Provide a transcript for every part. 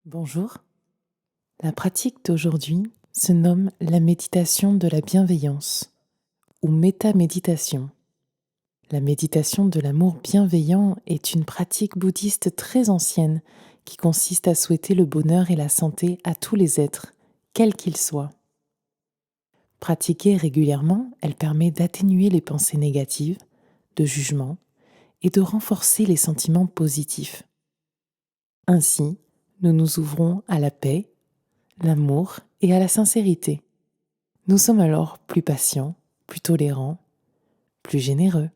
Bonjour, la pratique d'aujourd'hui se nomme la méditation de la bienveillance ou métaméditation. La méditation de l'amour bienveillant est une pratique bouddhiste très ancienne qui consiste à souhaiter le bonheur et la santé à tous les êtres, quels qu'ils soient. Pratiquée régulièrement, elle permet d'atténuer les pensées négatives, de jugement et de renforcer les sentiments positifs. Ainsi, nous nous ouvrons à la paix, l'amour et à la sincérité. Nous sommes alors plus patients, plus tolérants, plus généreux.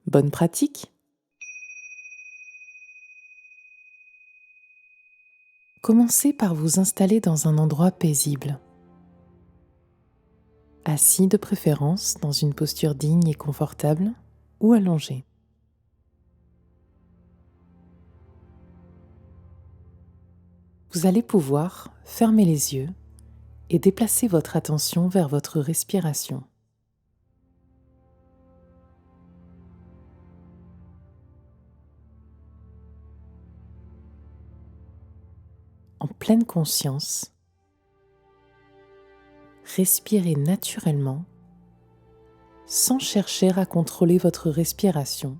Bonne pratique! Commencez par vous installer dans un endroit paisible. Assis de préférence dans une posture digne et confortable ou allongé. Vous allez pouvoir fermer les yeux et déplacer votre attention vers votre respiration. En pleine conscience, respirez naturellement sans chercher à contrôler votre respiration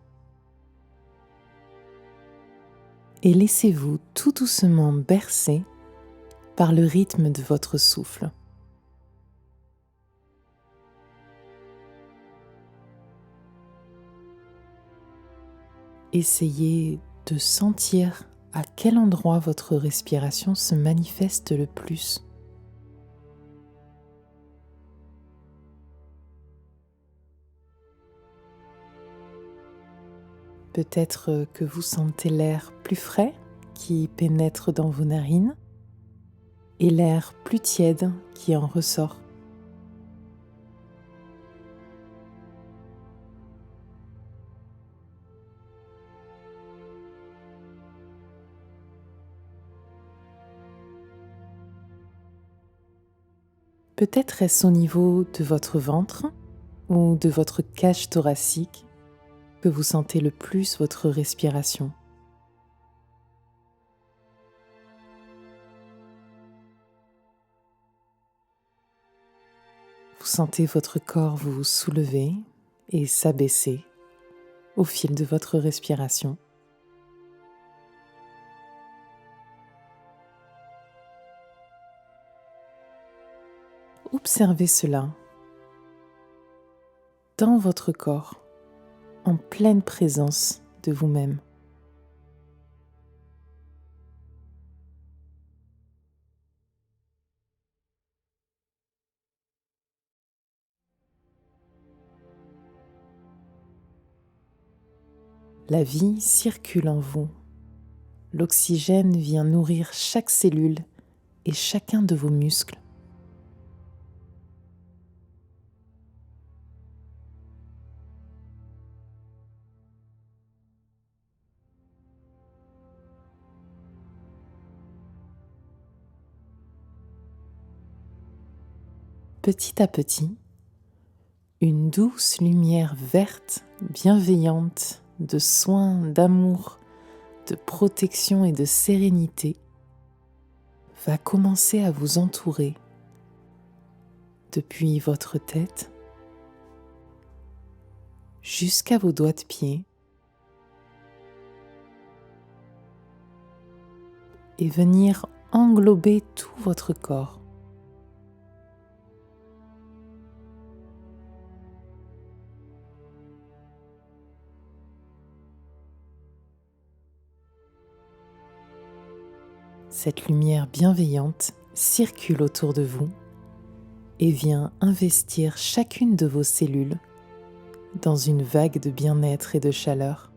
et laissez-vous tout doucement bercer par le rythme de votre souffle. Essayez de sentir à quel endroit votre respiration se manifeste le plus. Peut-être que vous sentez l'air plus frais qui pénètre dans vos narines et l'air plus tiède qui en ressort. Peut-être est-ce au niveau de votre ventre ou de votre cage thoracique que vous sentez le plus votre respiration. Vous sentez votre corps vous soulever et s'abaisser au fil de votre respiration. Observez cela dans votre corps, en pleine présence de vous-même. La vie circule en vous. L'oxygène vient nourrir chaque cellule et chacun de vos muscles. Petit à petit, une douce lumière verte, bienveillante, de soin, d'amour, de protection et de sérénité va commencer à vous entourer depuis votre tête jusqu'à vos doigts de pied et venir englober tout votre corps. Cette lumière bienveillante circule autour de vous et vient investir chacune de vos cellules dans une vague de bien-être et de chaleur.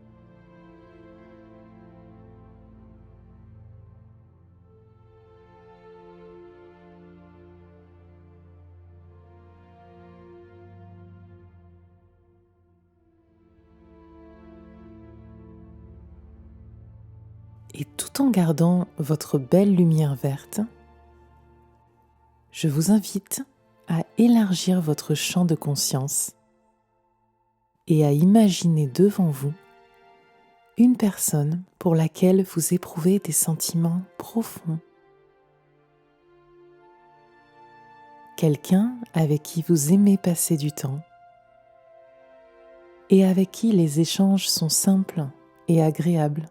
Et tout en gardant votre belle lumière verte, je vous invite à élargir votre champ de conscience et à imaginer devant vous une personne pour laquelle vous éprouvez des sentiments profonds. Quelqu'un avec qui vous aimez passer du temps et avec qui les échanges sont simples et agréables.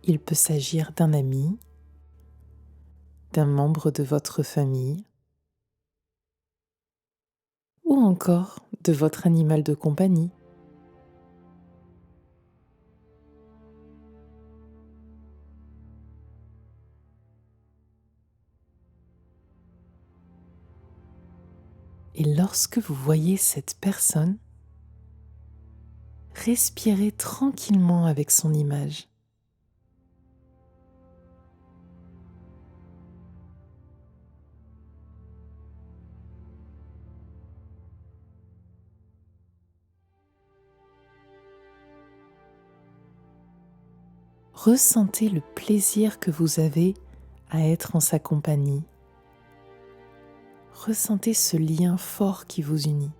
Il peut s'agir d'un ami, d'un membre de votre famille ou encore de votre animal de compagnie. Et lorsque vous voyez cette personne, respirez tranquillement avec son image. Ressentez le plaisir que vous avez à être en sa compagnie. Ressentez ce lien fort qui vous unit.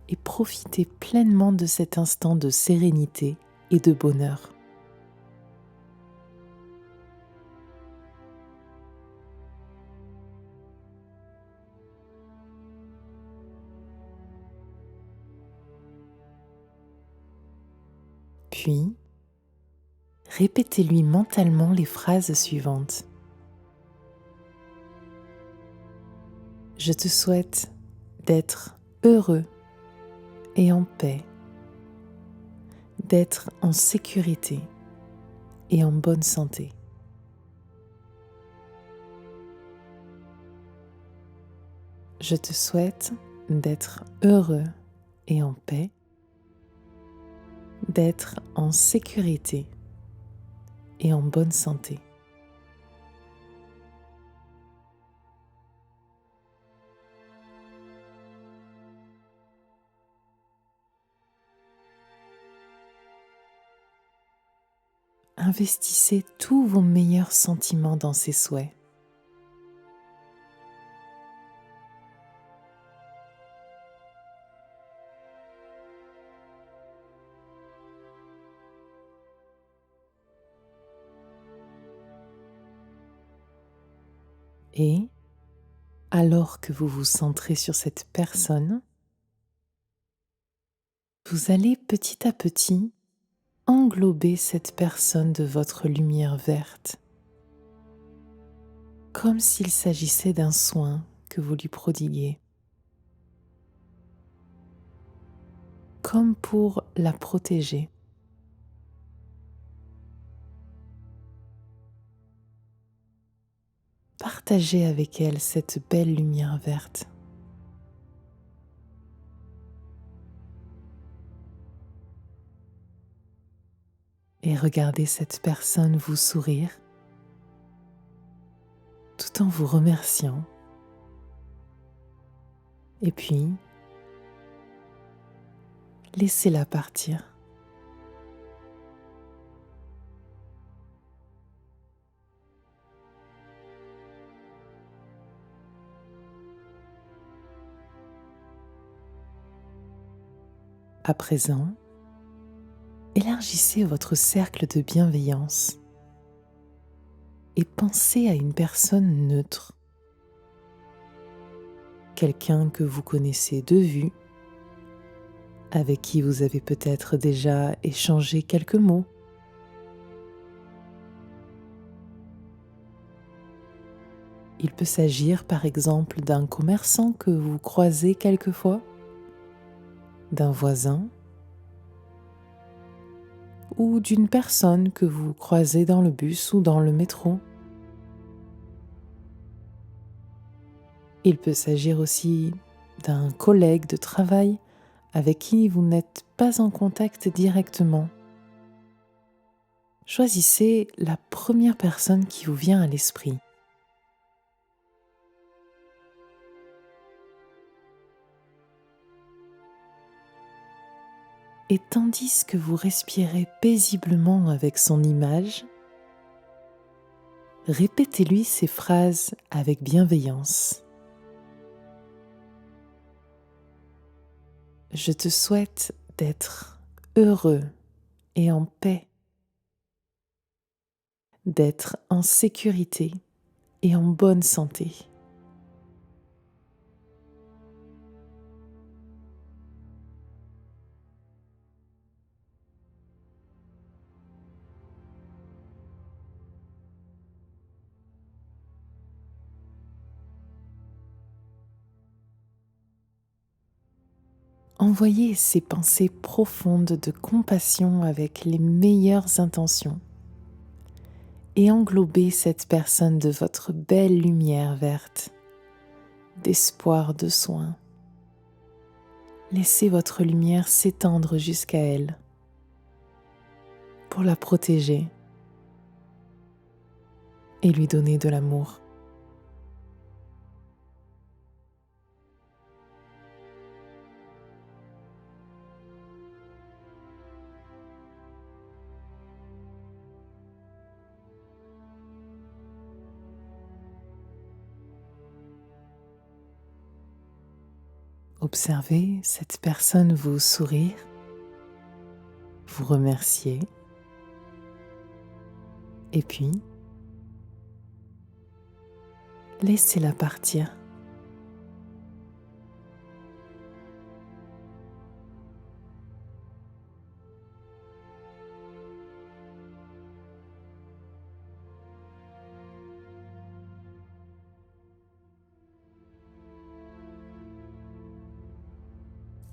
Et profitez pleinement de cet instant de sérénité et de bonheur. Puis, répétez-lui mentalement les phrases suivantes. Je te souhaite d'être heureux et en paix, d'être en sécurité et en bonne santé. Je te souhaite d'être heureux et en paix, d'être en sécurité et en bonne santé. Investissez tous vos meilleurs sentiments dans ces souhaits. Et, alors que vous vous centrez sur cette personne, vous allez petit à petit englober cette personne de votre lumière verte, comme s'il s'agissait d'un soin que vous lui prodiguez, comme pour la protéger. Partagez avec elle cette belle lumière verte. Et regardez cette personne vous sourire tout en vous remerciant. Et puis, laissez-la partir. À présent, élargissez votre cercle de bienveillance et pensez à une personne neutre, quelqu'un que vous connaissez de vue, avec qui vous avez peut-être déjà échangé quelques mots. Il peut s'agir par exemple d'un commerçant que vous croisez quelquefois, d'un voisin ou d'une personne que vous croisez dans le bus ou dans le métro. Il peut s'agir aussi d'un collègue de travail avec qui vous n'êtes pas en contact directement. Choisissez la première personne qui vous vient à l'esprit. Et tandis que vous respirez paisiblement avec son image, répétez-lui ces phrases avec bienveillance. Je te souhaite d'être heureux et en paix, d'être en sécurité et en bonne santé. Envoyez ces pensées profondes de compassion avec les meilleures intentions et englobez cette personne de votre belle lumière verte, d'espoir, de soin. Laissez votre lumière s'étendre jusqu'à elle pour la protéger et lui donner de l'amour. Observez cette personne vous sourire, vous remercier, et puis laissez-la partir.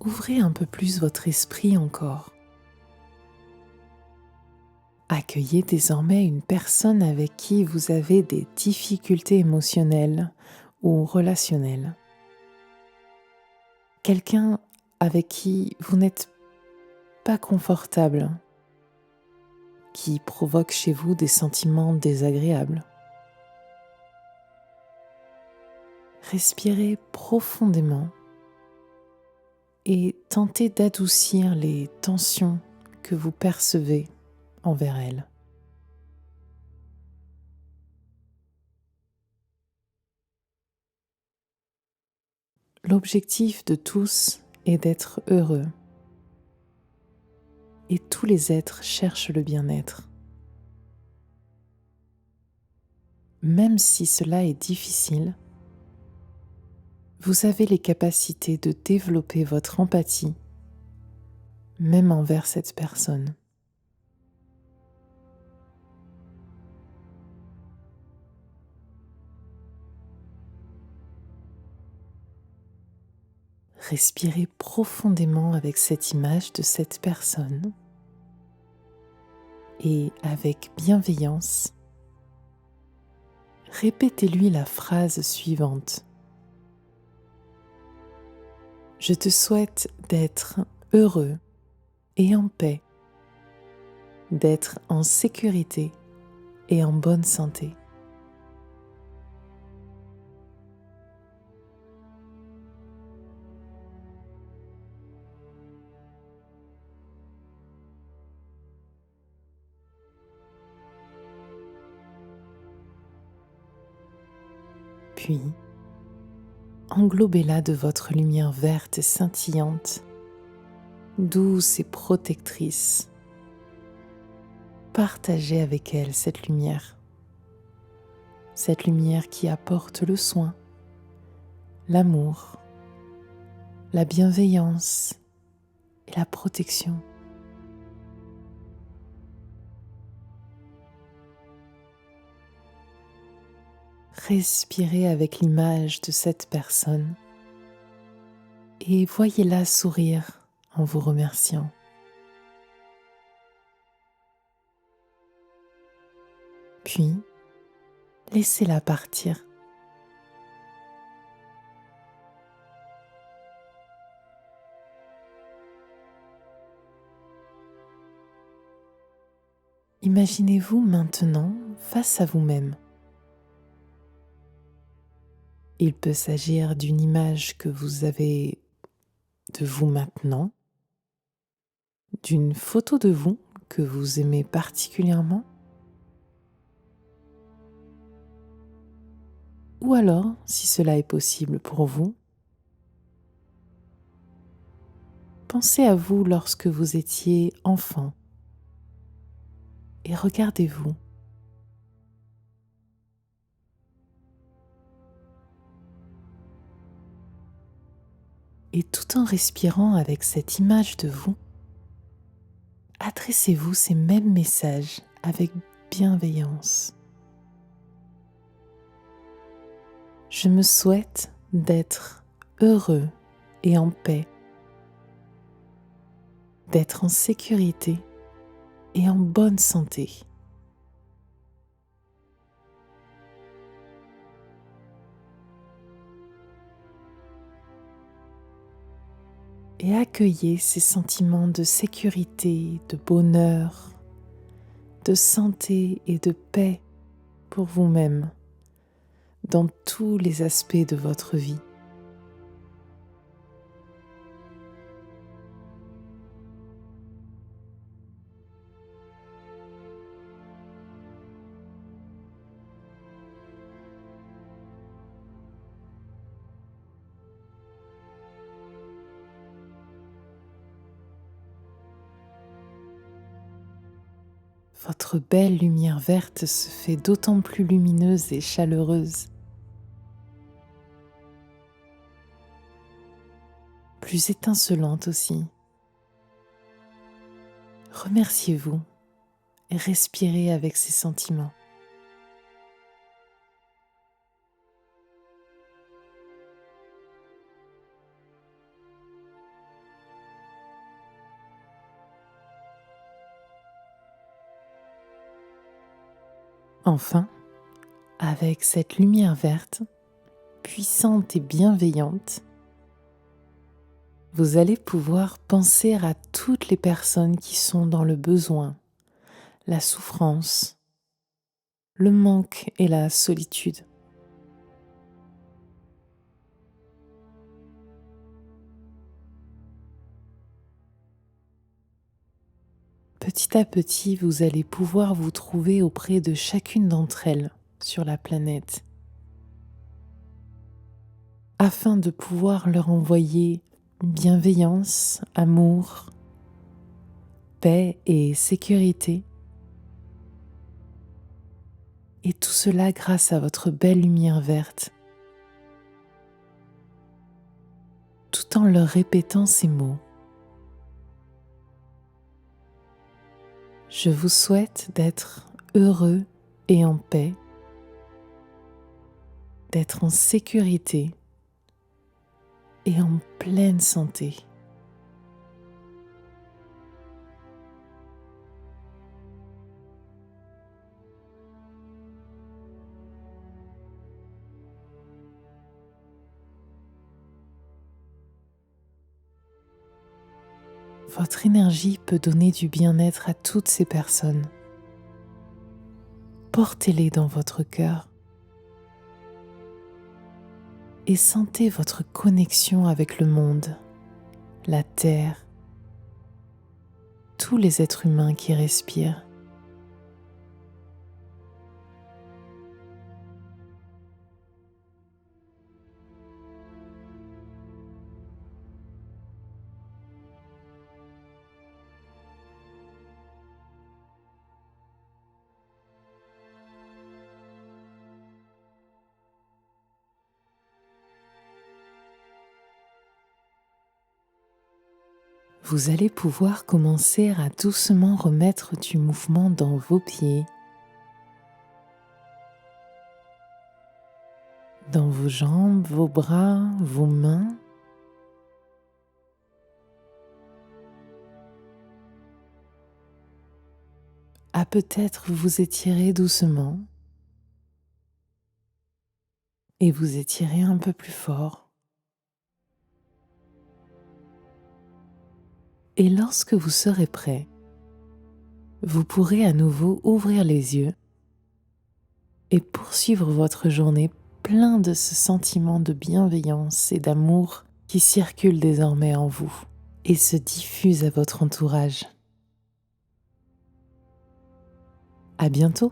Ouvrez un peu plus votre esprit encore. Accueillez désormais une personne avec qui vous avez des difficultés émotionnelles ou relationnelles. Quelqu'un avec qui vous n'êtes pas confortable, qui provoque chez vous des sentiments désagréables. Respirez profondément et tentez d'adoucir les tensions que vous percevez envers elle. L'objectif de tous est d'être heureux et tous les êtres cherchent le bien-être. Même si cela est difficile, vous avez les capacités de développer votre empathie, même envers cette personne. Respirez profondément avec cette image de cette personne et avec bienveillance, répétez-lui la phrase suivante. Je te souhaite d'être heureux et en paix, d'être en sécurité et en bonne santé. Puis, englobez-la de votre lumière verte scintillante, douce et protectrice. Partagez avec elle cette lumière qui apporte le soin, l'amour, la bienveillance et la protection. Respirez avec l'image de cette personne et voyez-la sourire en vous remerciant. Puis, laissez-la partir. Imaginez-vous maintenant face à vous-même. Il peut s'agir d'une image que vous avez de vous maintenant, d'une photo de vous que vous aimez particulièrement, ou alors, si cela est possible pour vous, Pensez à vous lorsque vous étiez enfant et regardez-vous. Et tout en respirant avec cette image de vous, adressez-vous ces mêmes messages avec bienveillance. Je me souhaite d'être heureux et en paix, d'être en sécurité et en bonne santé. Et accueillez ces sentiments de sécurité, de bonheur, de santé et de paix pour vous-même dans tous les aspects de votre vie. Votre belle lumière verte se fait d'autant plus lumineuse et chaleureuse, plus étincelante aussi. Remerciez-vous et respirez avec ces sentiments. Enfin, avec cette lumière verte, puissante et bienveillante, vous allez pouvoir penser à toutes les personnes qui sont dans le besoin, la souffrance, le manque et la solitude. Petit à petit, vous allez pouvoir vous trouver auprès de chacune d'entre elles sur la planète, afin de pouvoir leur envoyer bienveillance, amour, paix et sécurité. Et tout cela grâce à votre belle lumière verte, tout en leur répétant ces mots. Je vous souhaite d'être heureux et en paix, d'être en sécurité et en pleine santé. Votre énergie peut donner du bien-être à toutes ces personnes. Portez-les dans votre cœur et sentez votre connexion avec le monde, la terre, tous les êtres humains qui respirent. Vous allez pouvoir commencer à doucement remettre du mouvement dans vos pieds, dans vos jambes, vos bras, vos mains. À peut-être vous étirer doucement et vous étirer un peu plus fort. Et lorsque vous serez prêt, vous pourrez à nouveau ouvrir les yeux et poursuivre votre journée plein de ce sentiment de bienveillance et d'amour qui circule désormais en vous et se diffuse à votre entourage. À bientôt!